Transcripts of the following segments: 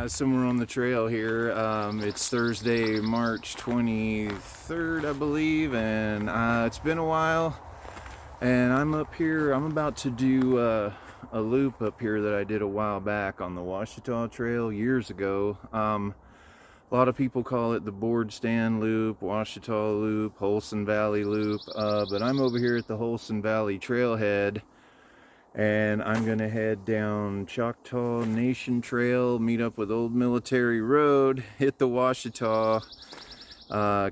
guys, somewhere on the trail here. It's Thursday, March 23rd, I believe, and it's been a while, and I'm up here. I'm about to do a loop up here that I did a while back on the Ouachita Trail years ago. A lot of people call it the Boardstand Loop, Ouachita Loop, Holston Valley Loop, but I'm over here at the Holston Valley Trailhead, and I'm gonna head down Choctaw Nation Trail, meet up with Old Military Road, hit the Ouachita,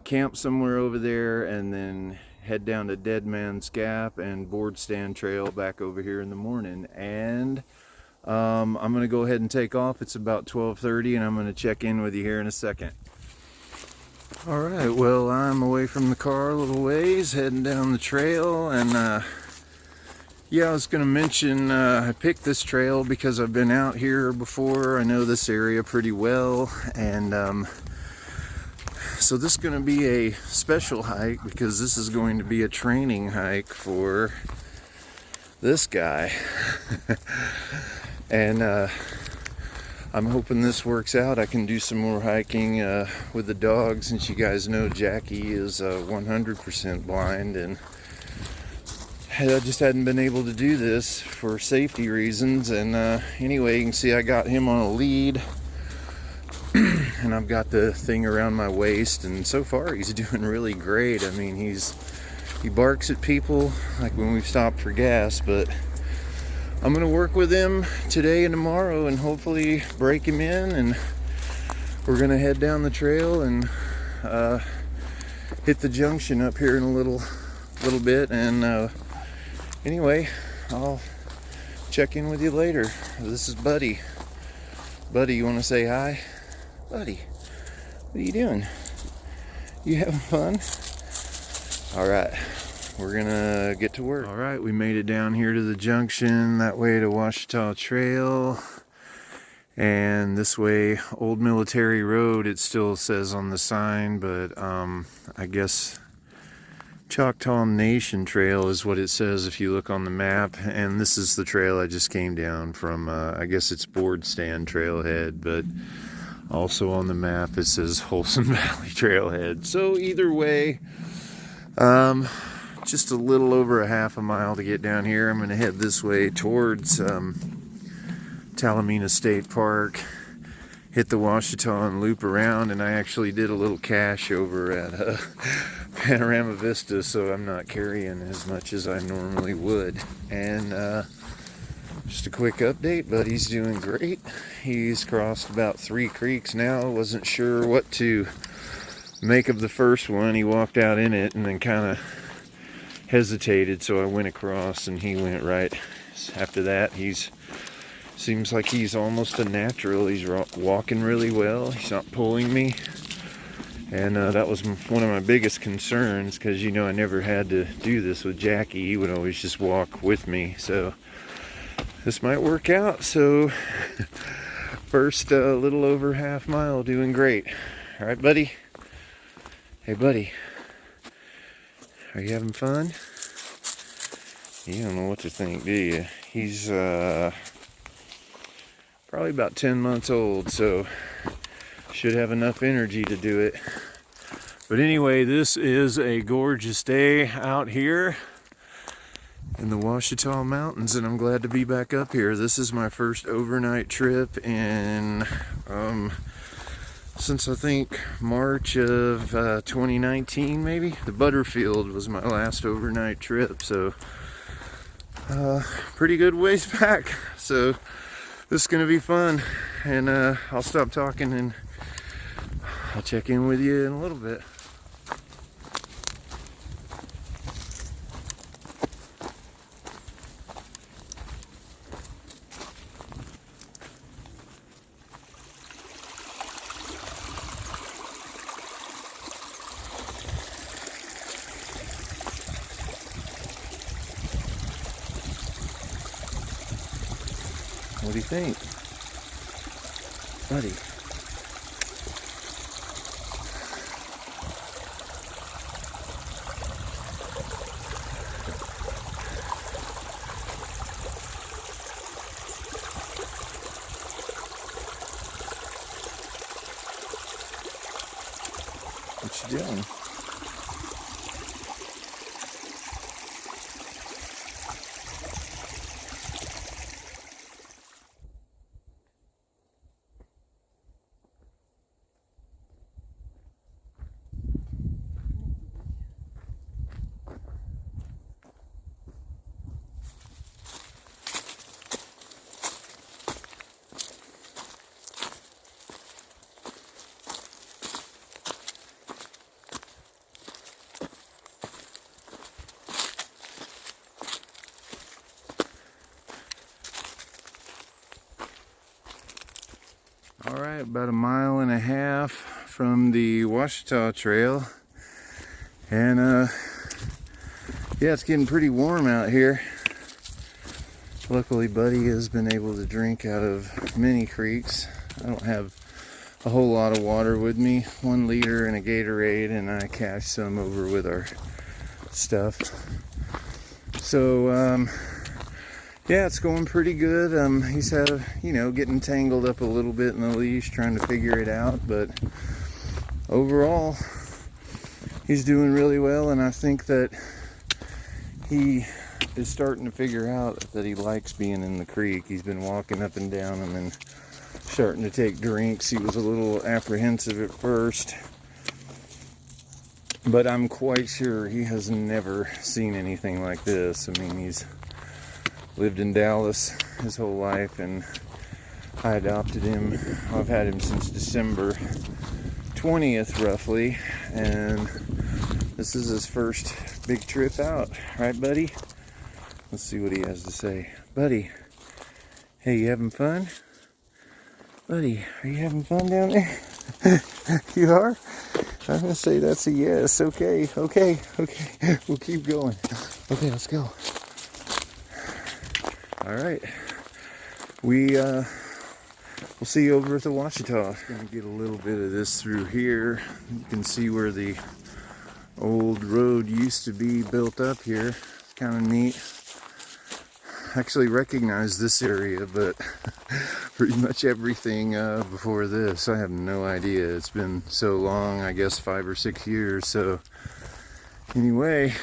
camp somewhere over there, and then head down to Dead Man's Gap and Boardstand Trail back over here in the morning. And I'm gonna go ahead and take off. It's about 12:30, and I'm gonna check in with you here in a second. All right, well, I'm away from the car a little ways, heading down the trail, and yeah, I was going to mention I picked this trail because I've been out here before. I know this area pretty well, and so this is going to be a special hike because this is going to be a training hike for this guy. And I'm hoping this works out. I can do some more hiking with the dog, since you guys know Jackie is 100% blind, and I just hadn't been able to do this for safety reasons. And anyway, you can see I got him on a lead and I've got the thing around my waist, and so far he's doing really great. I mean, he barks at people like when we've stopped for gas, but I'm gonna work with him today and tomorrow and hopefully break him in, and we're gonna head down the trail and hit the junction up here in a little bit. And anyway, I'll check in with you later. This is Buddy. Buddy, you want to say hi? Buddy, what are you doing? You having fun? All right, we're gonna get to work. All right, we made it down here to the junction, that way to Ouachita Trail, and this way Old Military Road, it still says on the sign, but I guess Choctaw Nation Trail is what it says if you look on the map. And this is the trail I just came down from. I guess it's Boardstand Trailhead, but also on the map it says Holston Valley Trailhead. So either way, just a little over a half a mile to get down here. I'm going to head this way towards Talamina State Park, hit the Ouachita and loop around. And I actually did a little cache over at Panorama Vista, so I'm not carrying as much as I normally would. And just a quick update, Buddy's doing great. He's crossed about 3 creeks now. Wasn't sure what to make of the first one. He walked out in it and then kind of hesitated, so I went across and he went right after that. Seems like he's almost a natural. He's walking really well. He's not pulling me. And that was one of my biggest concerns, because, you know, I never had to do this with Jackie. He would always just walk with me. So this might work out. So first little over half mile, doing great. All right, buddy. Hey, buddy. Are you having fun? You don't know what to think, do you? He's probably about 10 months old, so should have enough energy to do it. But anyway, this is a gorgeous day out here in the Ouachita Mountains, and I'm glad to be back up here. This is my first overnight trip in since I think March of 2019, maybe. The Butterfield was my last overnight trip, so pretty good ways back. So this is gonna be fun, and I'll stop talking and I'll check in with you in a little bit. What do you think, buddy? What you doing? All right, about 1.5 miles from the Ouachita Trail, and yeah, it's getting pretty warm out here. Luckily, Buddy has been able to drink out of many creeks. I don't have a whole lot of water with me, 1 liter and a Gatorade, and I cached some over with our stuff. So yeah, it's going pretty good. He's getting tangled up a little bit in the leash, trying to figure it out, but overall, he's doing really well, and I think that he is starting to figure out that he likes being in the creek. He's been walking up and down and then starting to take drinks. He was a little apprehensive at first, but I'm quite sure he has never seen anything like this. I mean, he's lived in Dallas his whole life, and I adopted him. I've had him since December 20th roughly, and this is his first big trip out. Right, Buddy? Let's see what he has to say. Buddy, hey, you having fun? Buddy, are you having fun down there? You are? I'm gonna say that's a yes. Okay. We'll keep going. Okay, let's go. All right, we'll see you over at the Ouachita. Gonna get a little bit of this through here. You can see where the old road used to be built up here. It's kind of neat. Actually recognize this area, but pretty much everything before this, I have no idea. It's been so long, I guess 5 or 6 years. So anyway,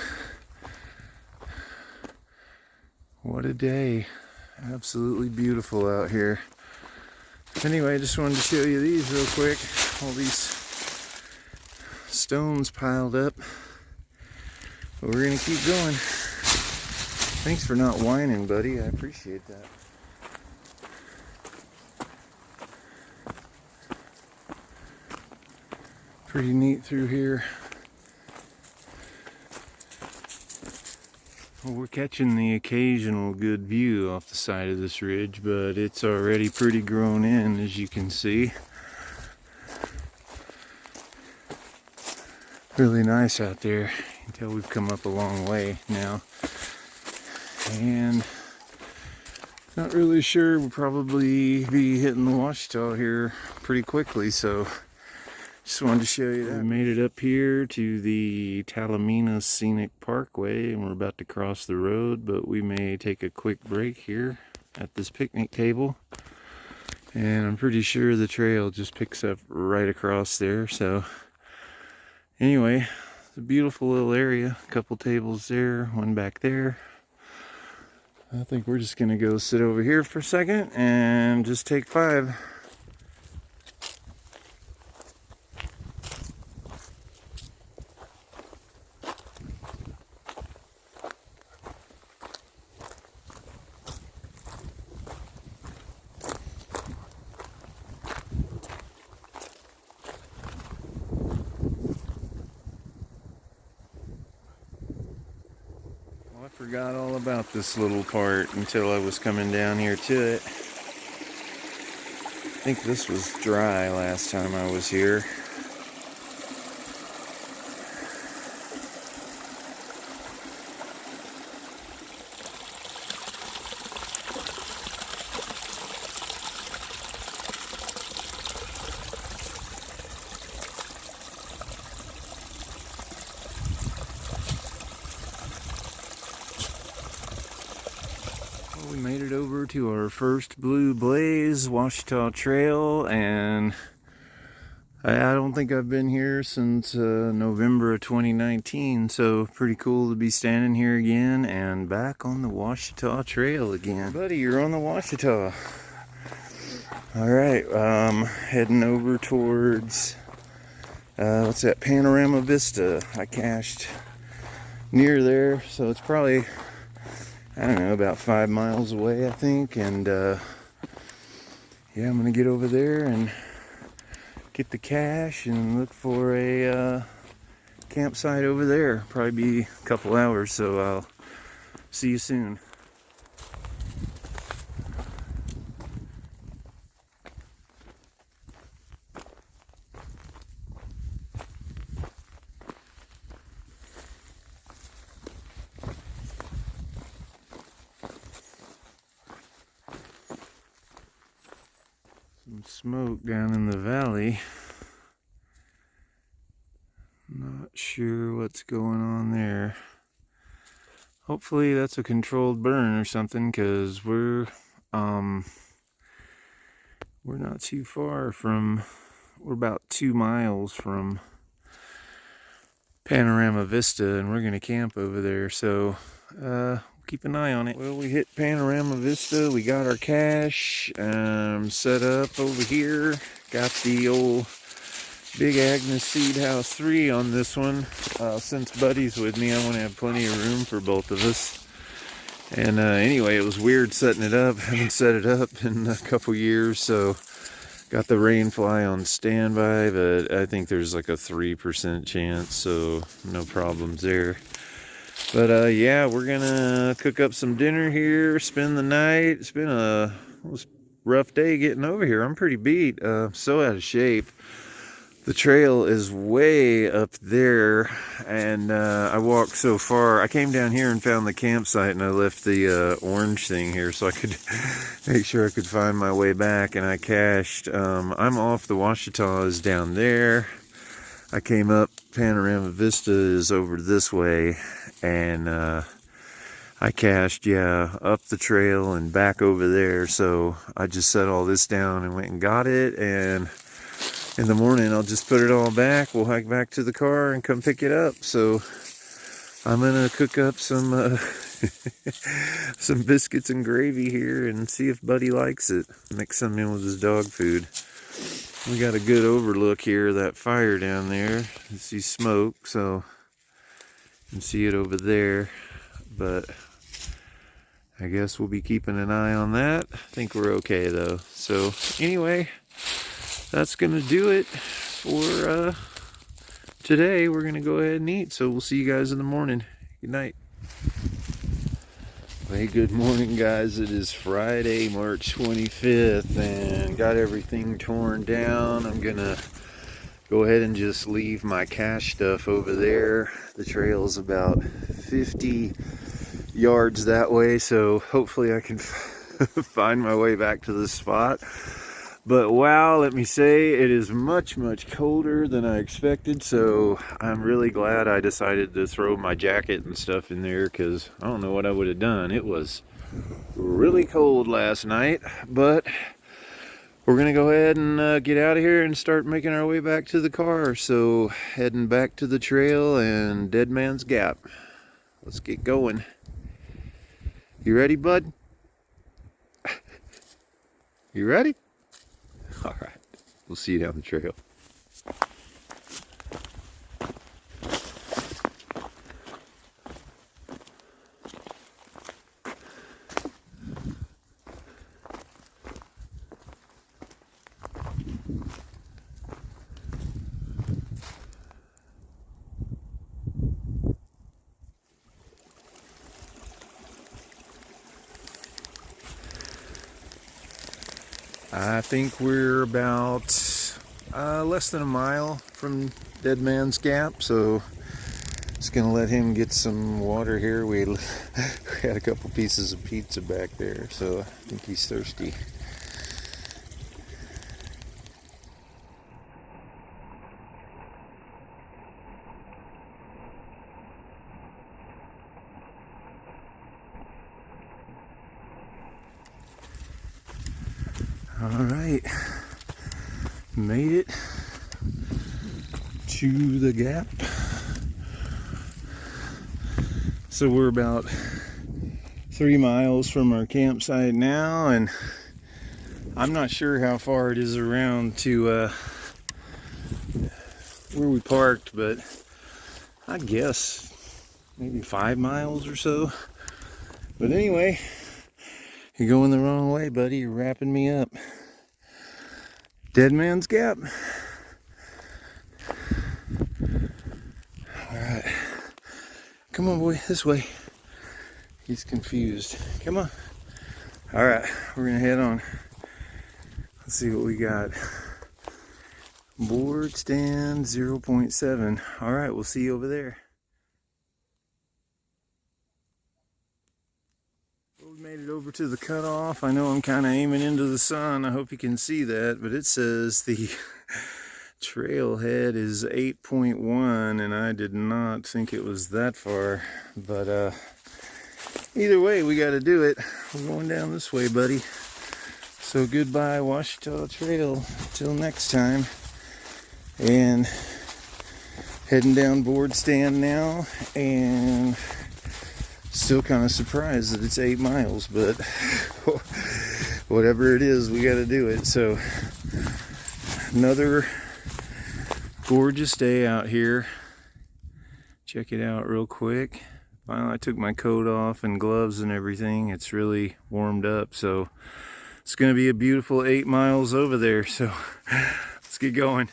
what a day. Absolutely beautiful out here. Anyway, I just wanted to show you these real quick. All these stones piled up. But we're gonna keep going. Thanks for not whining, Buddy. I appreciate that. Pretty neat through here. Well, we're catching the occasional good view off the side of this ridge, but it's already pretty grown in, as you can see. Really nice out there. You can tell we've come up a long way now. And not really sure, we'll probably be hitting the Ouachita here pretty quickly, so just wanted to show you that. We made it up here to the Talamina Scenic Parkway, and we're about to cross the road, but we may take a quick break here at this picnic table. And I'm pretty sure the trail just picks up right across there. So anyway, it's a beautiful little area. A couple tables there, one back there. I think we're just gonna go sit over here for a second and just take 5. I forgot all about this little part until I was coming down here to it. I think this was dry last time I was here. We made it over to our first Blue Blaze Ouachita Trail, and I don't think I've been here since November of 2019, so pretty cool to be standing here again and back on the Ouachita Trail again. Buddy, you're on the Ouachita. Alright, heading over towards, what's that, Panorama Vista. I cached near there, so it's probably, I don't know, about 5 miles away, I think, and yeah, I'm gonna get over there and get the cache and look for a campsite over there. Probably be a couple hours, so I'll see you soon. Some smoke down in the valley. Not sure what's going on there. Hopefully that's a controlled burn or something, because we're not too far from, we're about 2 miles from Panorama Vista, and we're gonna camp over there, so keep an eye on it. Well, we hit Panorama Vista, we got our cache set up over here. Got the old Big Agnes Seed House 3 on this one. Since Buddy's with me, I want to have plenty of room for both of us. And anyway, it was weird setting it up. I haven't set it up in a couple years, so got the Rainfly on standby, but I think there's like a 3% chance, so no problems there. But yeah, we're gonna cook up some dinner here, spend the night. It's been a rough day getting over here. I'm pretty beat, so out of shape. The trail is way up there, and I walked so far. I came down here and found the campsite, and I left the orange thing here so I could make sure I could find my way back, and I cached. I'm off. The Ouachita is down there. I came up. Panorama Vista is over this way, and I cached, yeah, up the trail and back over there. So I just set all this down and went and got it, and in the morning I'll just put it all back. We'll hike back to the car and come pick it up. So I'm gonna cook up some some biscuits and gravy here and see if Buddy likes it. Mix some in with his dog food. We got a good overlook here of that fire down there. You see smoke, so you can see it over there, but I guess we'll be keeping an eye on that. I think we're okay though. So anyway, that's gonna do it for today. We're gonna go ahead and eat, so we'll see you guys in the morning. Good night. Hey, good morning guys. It is Friday, March 25th, and got everything torn down. I'm gonna go ahead and just leave my cache stuff over there. The trail is about 50 yards that way, so hopefully I can find my way back to this spot. But wow, let me say, it is much colder than I expected, so I'm really glad I decided to throw my jacket and stuff in there, because I don't know what I would have done. It was really cold last night, but we're gonna go ahead and get out of here and start making our way back to the car. So heading back to the trail and Dead Man's Gap. Let's get going. You ready, bud? You ready? All right, we'll see you down the trail. I think we're about less than a mile from Dead Man's Gap, so just gonna let him get some water here. We had a couple pieces of pizza back there, so I think he's thirsty. All right, made it to the gap. So we're about 3 miles from our campsite now, and I'm not sure how far it is around to where we parked, but I guess maybe 5 miles or so. But anyway, you're going the wrong way, buddy. You're wrapping me up. Dead Man's Gap. Alright. Come on, boy. This way. He's confused. Come on. Alright. We're going to head on. Let's see what we got. Boardstand 0.7. Alright. We'll see you over there. We made it over to the cutoff. I know I'm kind of aiming into the sun. I hope you can see that, but it says the trailhead is 8.1, and I did not think it was that far. But either way, we got to do it. We're going down this way, buddy. So goodbye, Ouachita Trail. Till next time. And heading down Boardstand now, and still kind of surprised that it's 8 miles, but whatever it is, we got to do it. So another gorgeous day out here. Check it out real quick. Finally, I took my coat off and gloves and everything. It's really warmed up, so it's going to be a beautiful 8 miles over there. So let's get going.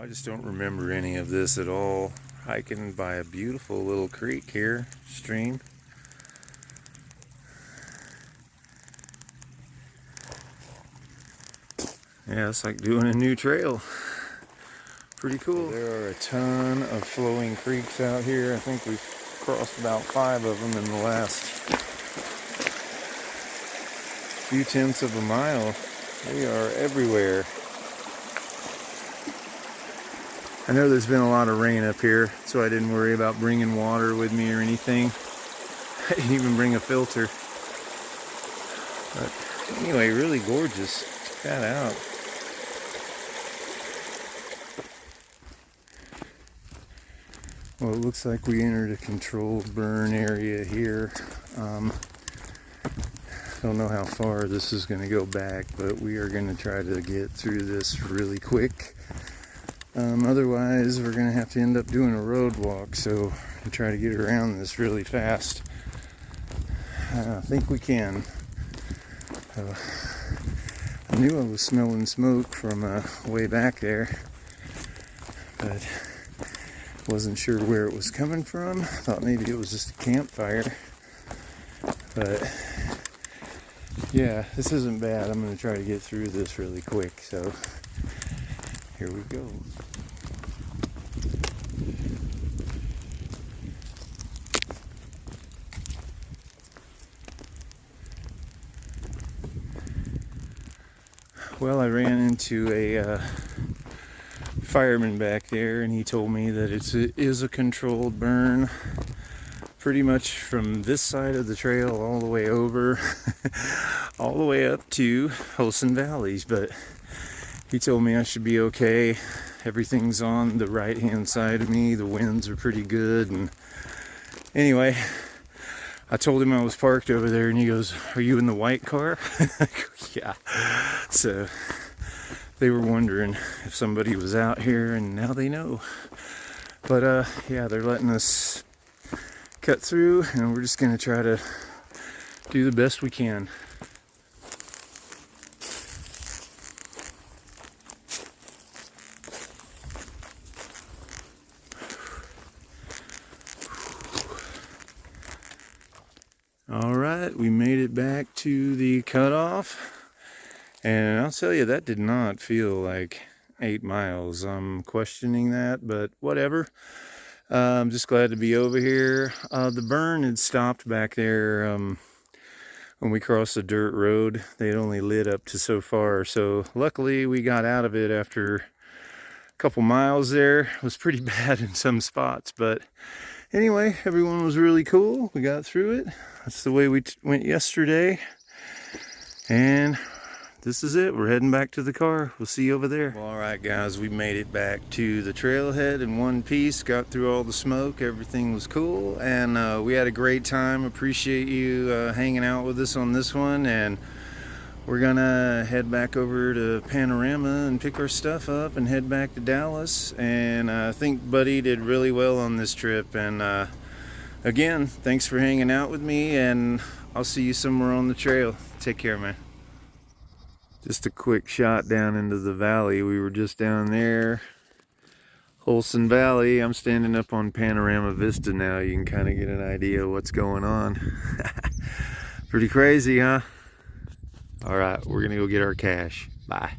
I just don't remember any of this at all. Hiking by a beautiful little creek here, stream. Yeah, it's like doing a new trail. Pretty cool. There are a ton of flowing creeks out here. I think we've crossed about 5 of them in the last few tenths of a mile. They are everywhere. I know there's been a lot of rain up here, so I didn't worry about bringing water with me or anything. I didn't even bring a filter. But anyway, really gorgeous. Check that out. Well, it looks like we entered a controlled burn area here. Don't know how far this is going to go back, but we are going to try to get through this really quick. Otherwise, we're going to have to end up doing a road walk, so we'll try to get around this really fast. I think we can. I knew I was smelling smoke from way back there, but wasn't sure where it was coming from. Thought maybe it was just a campfire. But yeah, this isn't bad. I'm going to try to get through this really quick, so here we go. Well, I ran into a fireman back there, and he told me that it is a controlled burn pretty much from this side of the trail all the way over, all the way up to Holson Valleys. But he told me I should be okay. Everything's on the right hand side of me. The winds are pretty good. And anyway, I told him I was parked over there, and he goes, "Are you in the white car?" I go, "Yeah." So they were wondering if somebody was out here, and now they know. But yeah, they're letting us cut through, and we're just going to try to do the best we can. All right, we made it back to the cutoff, and I'll tell you, that did not feel like 8 miles. I'm questioning that, but whatever. I'm just glad to be over here. The burn had stopped back there when we crossed the dirt road. They'd only lit up to so far, so luckily we got out of it after a couple miles there. It was pretty bad in some spots, but Anyway, everyone was really cool. We got through it. That's the way we went yesterday. And this is it. We're heading back to the car. We'll see you over there. Well, all right, guys, we made it back to the trailhead in one piece. Got through all the smoke. Everything was cool, and we had a great time. Appreciate you hanging out with us on this one. And we're gonna head back over to Panorama and pick our stuff up and head back to Dallas. And I think Buddy did really well on this trip. And again, thanks for hanging out with me, and I'll see you somewhere on the trail. Take care, man. Just a quick shot down into the valley. We were just down there, Holson Valley. I'm standing up on Panorama Vista now. You can kind of get an idea of what's going on. Pretty crazy, huh? All right, we're gonna go get our cash. Bye.